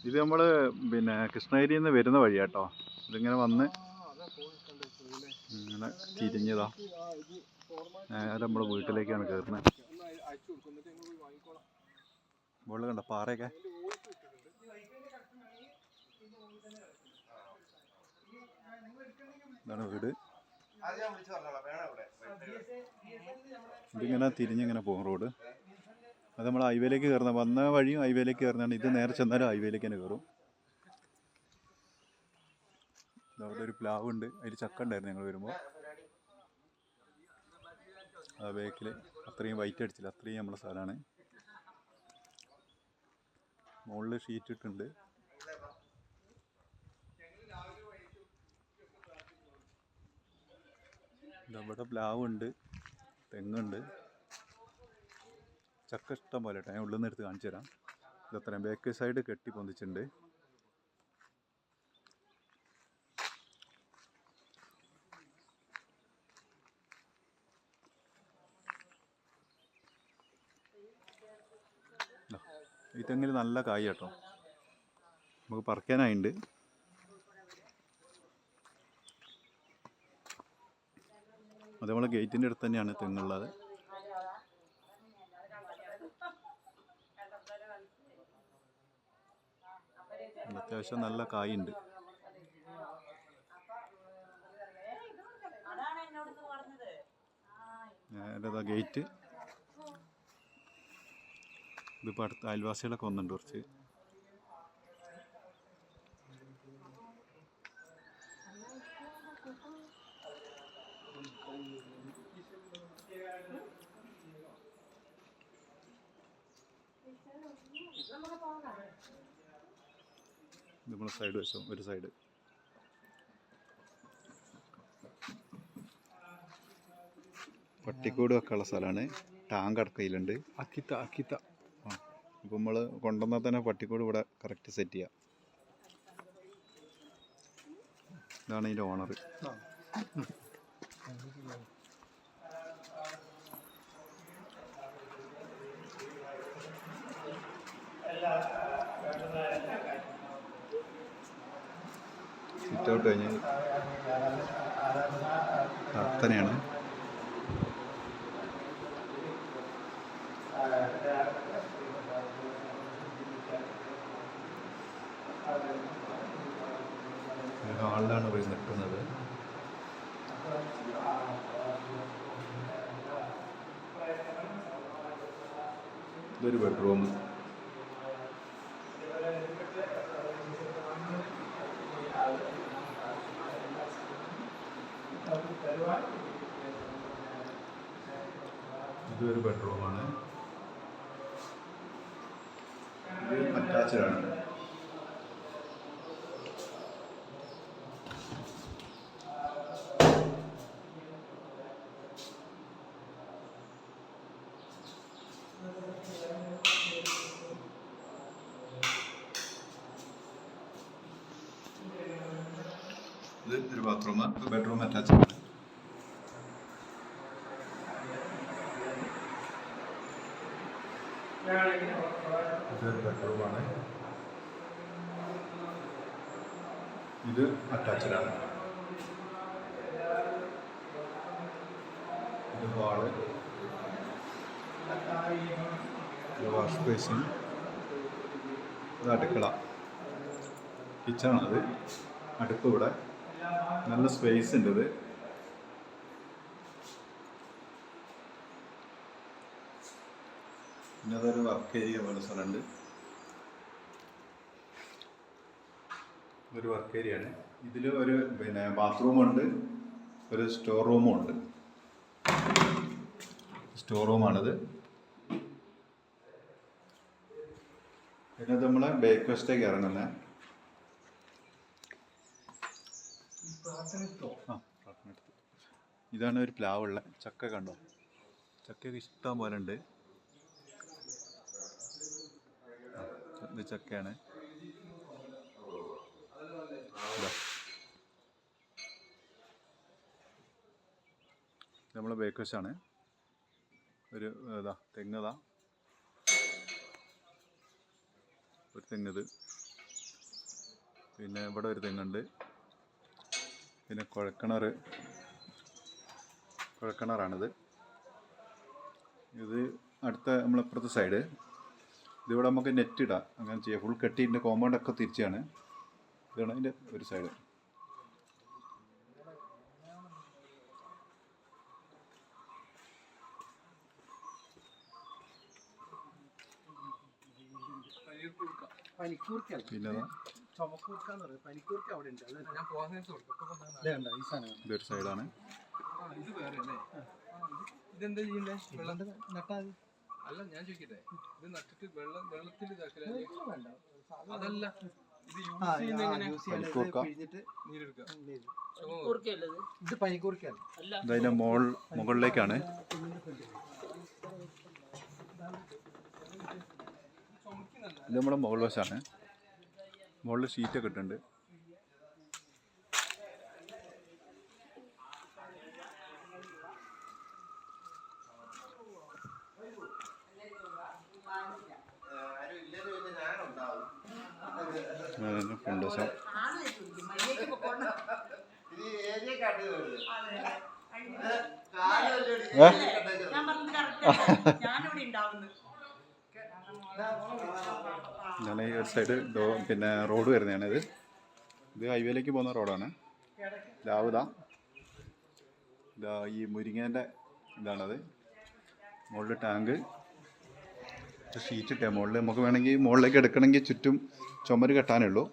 ഇത് നമ്മൾ പിന്നെ കൃഷ്ണഗിരിയിൽ നിന്ന് വരുന്ന വഴിയാട്ടോ. ഇതിങ്ങനെ വന്ന് ഇങ്ങനെ തിരിഞ്ഞതാ നേരെ നമ്മുടെ വീട്ടിലേക്കാണ് കയറുന്നത്. മുകളിൽ കണ്ട പാറയൊക്കെ ഇതാണ് വീട്. ഇതിങ്ങനെ തിരിഞ്ഞിങ്ങനെ പോകും റോഡ്. അത് നമ്മൾ ഹൈവേയിലേക്ക് കയറുന്ന വന്ന വഴിയും ഹൈവേയിലേക്ക് കയറുന്നതാണ്. ഇത് നേരെ ചെന്നാലും ഹൈവേയിലേക്ക് തന്നെ കയറും. അവിടെ ഒരു പ്ലാവ് ഉണ്ട്, അതിൽ ചക്ക ഉണ്ടായിരുന്നു ഞങ്ങൾ വരുമ്പോൾ. ആ ബേക്കിൽ അത്രയും വൈറ്റ് അടിച്ചില്ല, അത്രയും നമ്മളെ സ്ഥലമാണ്. മുകളിൽ ഷീറ്റ് ഇട്ടുണ്ട്. ഇവിടെ പ്ലാവുണ്ട്, തെങ്ങുണ്ട്, ചക്ക ഇഷ്ടം പോലെ കേട്ടോ. ഞാൻ ഉള്ളിൽ നിന്ന് എടുത്ത് കാണിച്ചു തരാം. ഇതത്രയും ബേക്ക് സൈഡ് കെട്ടി പൊന്തിച്ചിട്ടുണ്ട്. ഈ തെങ്ങിൽ നല്ല കായ് കേട്ടോ, നമുക്ക് പറിക്കാനായിട്ടുണ്ട്. അത് നമ്മളെ ഗേറ്റിൻ്റെ അടുത്ത് തന്നെയാണ് തെങ്ങുള്ളത്. അത്യാവശ്യം നല്ല കായുണ്ട്. നേരതാ ഗേറ്റ്. ഇതിപ്പോൾ അടുത്ത അയൽവാസികളൊക്കെ വന്നിട്ടുണ്ട് കുറച്ച്. നമ്മളെ സൈഡ് വശം ഒരു സൈഡ്. പട്ടിക്കൂട് വെക്കാനുള്ള സ്ഥലമാണ്. ടാങ്ക് അടക്കയിലുണ്ട്. അക്കിത്ത അപ്പോൾ നമ്മൾ കൊണ്ടുവന്നാൽ തന്നെ പട്ടിക്കൂട് ഇവിടെ കറക്റ്റ് സെറ്റ് ചെയ്യാം. ഇതാണ് ഇതിൻ്റെ ഓണർ. സിറ്റ് ഔട്ട് കഴിഞ്ഞ് പ്രാർത്ഥനയാണ്. ഹാളിലാണ് പോയി നിൽക്കുന്നത്. ഇതൊരു ബെഡ്റൂം. ഇതൊരു ബെഡ്റൂമാണ്. ഇത് അറ്റാച്ച്ഡാണ്. ഇത് ഒരു ബാത്റൂം, ബെഡ്റൂം അറ്റാച്ച്ഡാണ്. ഇതൊരു ബെഡ്റൂമാണ്. ഇത് അറ്റാച്ച്ഡാണ്. ഇത് ഹാള്, ഇത് വാഷ് ബേസിൻ, ഇത് അടുക്കള, കിച്ചണത്. അടുപ്പ് ഇവിടെ നല്ല സ്പേസ് ഉണ്ട്. ഇത് പിന്നെ അതൊരു വർക്ക് ഏരിയ പോലെ സ്ഥലമുണ്ട്. ഒരു വർക്ക് ഏരിയ ആണ്. ഇതിൽ ഒരു പിന്നെ ബാത്റൂമുണ്ട്, ഒരു സ്റ്റോർ റൂമും ഉണ്ട്. സ്റ്റോർ റൂമാണിത്. പിന്നെ നമ്മൾ ബേക്ക് വെസ്റ്റേക്ക് ഇറങ്ങുന്നത്. ഇതാണ് ഒരു പ്ലാവുള്ള ചക്ക. കണ്ടോ, ചക്കയൊക്കെ ഇഷ്ടം പോലെ ഉണ്ട്. ഇത് ചക്കയാണ്. നമ്മളെ ബേക്ക് വശമാണ്. ഒരു തെങ്ങതാ. ഒരു തെങ്ങ്. പിന്നെ ഇവിടെ ഒരു തെങ്ങുണ്ട്. പിന്നെ കുഴൽക്കിണറാണിത്. ഇത് അടുത്ത നമ്മളിപ്പുറത്തെ സൈഡ്. ഇതിവിടെ നമുക്ക് നെറ്റ് ഇടാം, അങ്ങനെ ചെയ്യാം. ഫുൾ കെട്ടിൻ്റെ കോമ്പൗണ്ടൊക്കെ തിരിച്ചാണ്. ഇതാണ് അതിൻ്റെ ഒരു സൈഡ്. പിന്നെ ഇതൊരു സൈഡാണ്. ഇതെന്താ ചെയ്യണ്ടേ? അല്ല ഞാൻ ചോദിക്കട്ടെ, ഇത് നട്ടിട്ട് വെള്ളത്തിൽ അതല്ല ഇത് യൂസ് ചെയ്യുന്ന ഇതിൻ്റെ മുകളിലേക്കാണ്. ഇത് നമ്മുടെ മുകൾ വശമാണ്. മുകളിൽ ഷീറ്റൊക്കെ ഇട്ടുണ്ട്. ഫ്രണ്ട് വശം. ഞാൻ ഈ ഒരു സൈഡ് പിന്നെ റോഡ് വരുന്നതാണ്. ഇത് ഹൈവേയിലേക്ക് പോകുന്ന റോഡാണ്. ഇതാ ഈ മുരിങ്ങേൻ്റെ ഇതാണത്. മുകളിൽ ടാങ്ക്, ഷീറ്റ് ഇട്ടേ മുകളിൽ. നമുക്ക് വേണമെങ്കിൽ മുകളിലേക്ക് എടുക്കണമെങ്കിൽ ചുറ്റും ചുമര് കെട്ടാനേ ഉള്ളൂ.